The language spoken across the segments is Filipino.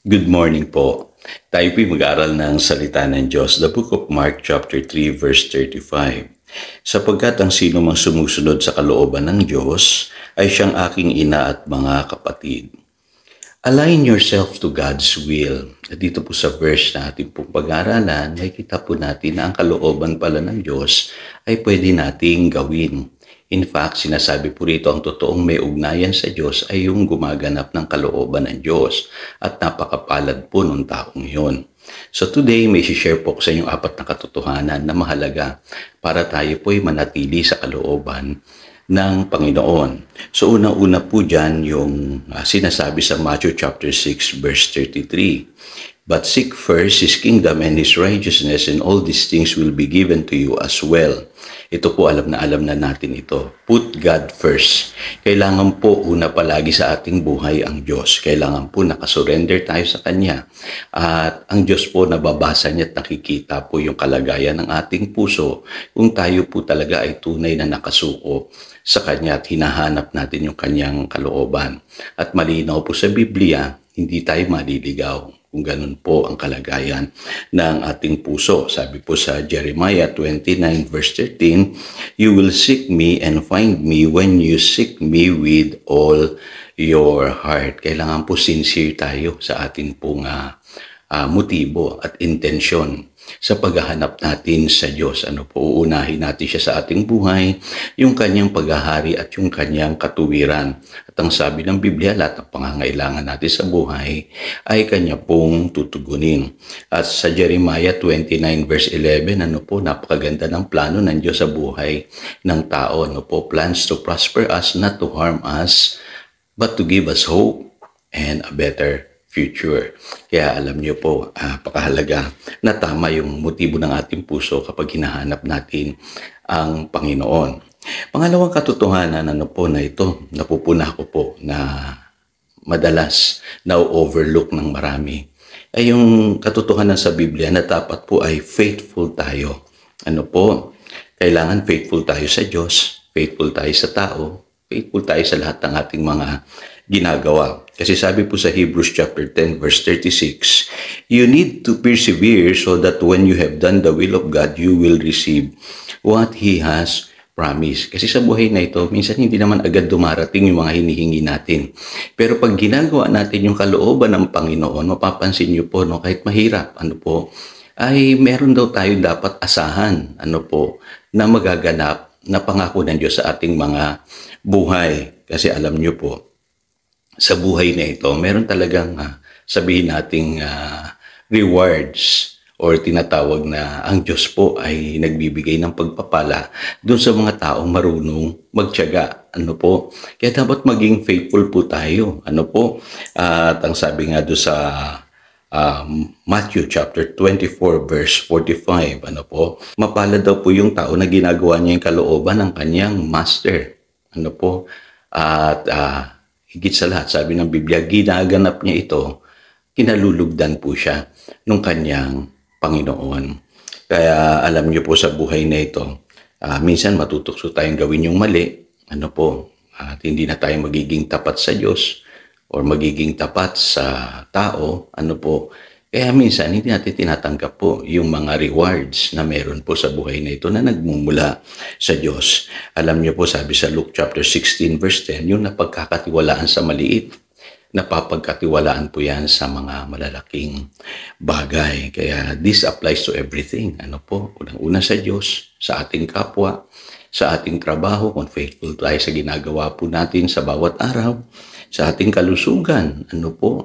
Good morning po. Tayo po'y mag-aral ng salita ng Diyos, the book of Mark chapter 3 verse 35. Sapagkat ang sino mang sumusunod sa kalooban ng Diyos ay siyang aking ina at mga kapatid. Align yourself to God's will. At dito po sa verse na ating pong pag-aaralan, nakikita po natin na ang kalooban pala ng Diyos ay pwede nating gawin. In fact, sinasabi po rito ang totoong may ugnayan sa Diyos ay yung gumaganap ng kalooban ng Diyos at napakapalad po ng taong yun. So today, may share po ko sa inyong 4 na katotohanan na mahalaga para tayo po'y manatili sa kalooban ng Panginoon. So unang-una po dyan yung sinasabi sa Matthew chapter 6 verse 33. But seek first His kingdom and His righteousness, and all these things will be given to you as well. Ito po alam na natin ito. Put God first. Kailangan po una palagi sa ating buhay ang Diyos. Kailangan po nakasurrender tayo sa Kanya. At ang Diyos po nababasa niya at nakikita po yung kalagayan ng ating puso kung tayo po talaga ay tunay na nakasuko sa Kanya at hinahanap natin yung Kanyang kalooban. At malinaw po sa Biblia, hindi tayo maliligaw kung ganun po ang kalagayan ng ating puso. Sabi po sa Jeremiah 29 verse 13, You will seek me and find me when you seek me with all your heart. Kailangan po sincere tayo sa ating pong motibo at intensyon sa paghahanap natin sa Diyos. Uunahin natin siya sa ating buhay, yung Kanyang paghahari at yung Kanyang katuwiran. At ang sabi ng Biblia, lahat ng pangangailangan natin sa buhay ay Kanya pong tutugunin. At sa Jeremiah 29 verse 11, napakaganda ng plano ng Diyos sa buhay ng tao. Plans to prosper us, not to harm us, but to give us hope and a better future. Kaya alam niyo po, pakahalaga na tama yung motibo ng ating puso kapag hinahanap natin ang Panginoon. Pangalawang katotohanan na ito, napupuna ko po na madalas na-overlook ng marami, ay yung katotohanan sa Biblia na dapat po ay faithful tayo. Kailangan faithful tayo sa Diyos, faithful tayo sa tao, faithful tayo sa lahat ng ating mga ginagawa. Kasi sabi po sa Hebrews chapter 10 verse 36, You need to persevere so that when you have done the will of God, you will receive what He has promised. Kasi sa buhay na ito, minsan hindi naman agad dumarating yung mga hinihingi natin. Pero pag ginagawa natin yung kalooban ng Panginoon, mapapansin niyo po, kahit mahirap, ay meron daw tayo dapat asahan, na magaganap na pangako ng Diyos sa ating mga buhay. Kasi alam niyo po, sa buhay na ito, meron talagang sabihin nating rewards or tinatawag na ang Diyos po ay nagbibigay ng pagpapala doon sa mga taong marunong magtiyaga. Kaya dapat maging faithful po tayo. At ang sabi nga doon sa Matthew chapter 24 verse 45, mapalad daw po yung tao na ginagawa niya yung kalooban ng kanyang master. At higit sa lahat, sabi ng Biblia, ginaganap niya ito, kinalulugdan po siya ng kanyang Panginoon. Kaya alam niyo po sa buhay na ito, minsan matutukso tayong gawin yung mali, at hindi na tayo magiging tapat sa Diyos or magiging tapat sa tao, Kaya minsan hindi natin tinatanggap po yung mga rewards na meron po sa buhay na ito na nagmumula sa Diyos. Alam niyo po, sabi sa Luke chapter 16 verse 10, yung napagkakatiwalaan sa maliit, napapagkatiwalaan po yan sa mga malalaking bagay. Kaya this applies to everything. Unang-una sa Diyos, sa ating kapwa, sa ating trabaho, kung faithful tayo sa ginagawa po natin sa bawat araw, sa ating kalusugan,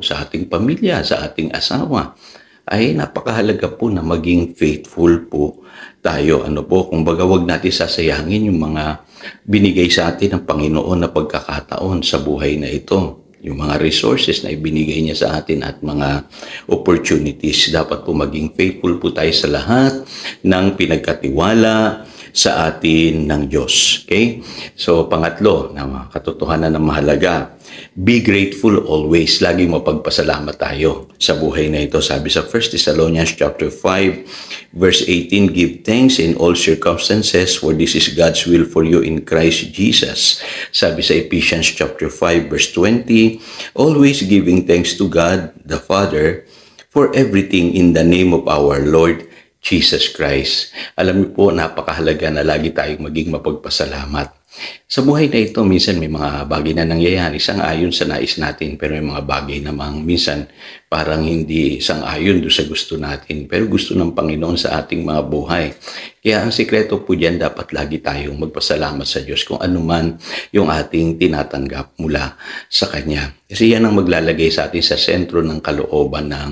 sa ating pamilya, sa ating asawa, ay napakahalaga po na maging faithful po tayo. Kumbaga wag natin sasayangin yung mga binigay sa atin ng Panginoon na pagkakataon sa buhay na ito. Yung mga resources na ibinigay niya sa atin at mga opportunities. Dapat po maging faithful po tayo sa lahat ng pinagkatiwala sa atin ng Diyos. Okay? So, pangatlo, na katotohanan na mahalaga, be grateful always. Laging mapagpasalamat tayo sa buhay na ito. Sabi sa 1 Thessalonians chapter 5, verse 18, give thanks in all circumstances, for this is God's will for you in Christ Jesus. Sabi sa Ephesians chapter 5, verse 20, always giving thanks to God, the Father, for everything in the name of our Lord Jesus Christ. Alam niyo po, napakahalaga na lagi tayong maging mapagpasalamat. Sa buhay na ito, minsan may mga bagay na nangyayari sang-ayon sa nais natin, pero may mga bagay namang minsan parang hindi sang-ayon doon sa gusto natin, pero gusto ng Panginoon sa ating mga buhay. Kaya ang sikreto po dyan, dapat lagi tayong magpasalamat sa Diyos kung ano man yung ating tinatanggap mula sa Kanya. Kasi yan ang maglalagay sa atin sa sentro ng kalooban ng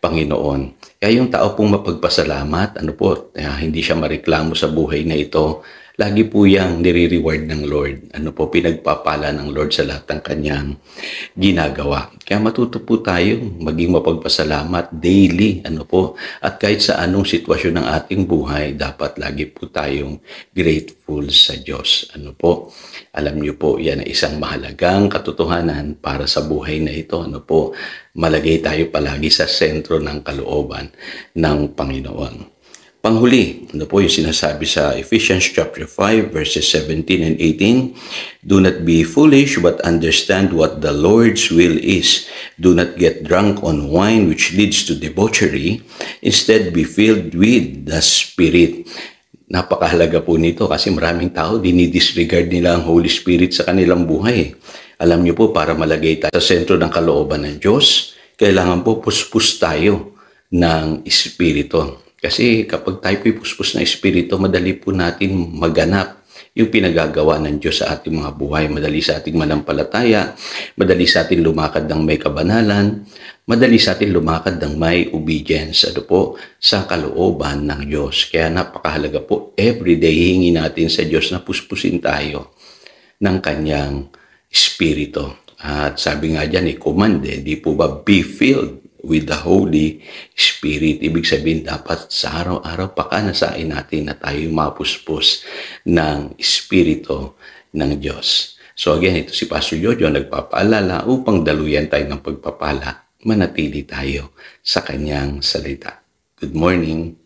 Panginoon. Kaya yung tao pong mapagpasalamat, hindi siya mareklamo sa buhay na ito, lagi po yang nire-reward ng Lord. Pinagpapala ng Lord sa lahat ng kanyang ginagawa. Kaya matuto po tayong maging mapagpasalamat daily. At kahit sa anong sitwasyon ng ating buhay, dapat lagi po tayong grateful sa Diyos. Alam niyo po, yan ay isang mahalagang katotohanan para sa buhay na ito. Malagay tayo palagi sa sentro ng kalooban ng Panginoon. Panghuli, yung sinasabi sa Ephesians chapter 5, verses 17 and 18, do not be foolish, but understand what the Lord's will is. Do not get drunk on wine, which leads to debauchery. Instead, be filled with the Spirit. Napakahalaga po nito kasi maraming tao dinidisregard nila ang Holy Spirit sa kanilang buhay. Alam niyo po, para malagay tayo sa sentro ng kalooban ng Diyos, kailangan po puspos tayo ng Espiritu. Kasi kapag tayo puspos ng Espiritu, madali po natin maganap yung pinagagawa ng Diyos sa ating mga buhay. Madali sa ating manampalataya, madali sa ating lumakad ng may kabanalan, madali sa ating lumakad ng may obedience sa kalooban ng Diyos. Kaya napakahalaga po, everyday hihingi natin sa Diyos na puspusin tayo ng Kanyang Espiritu. At sabi nga dyan, command, di po ba be filled with the Holy Spirit. Ibig sabihin, dapat sa araw-araw pakanasain natin na tayo mapuspos ng Espiritu ng Diyos. So again, ito si Pastor Jojo nagpapaalala upang daluyan tayo ng pagpapala, manatili tayo sa kanyang salita. Good morning.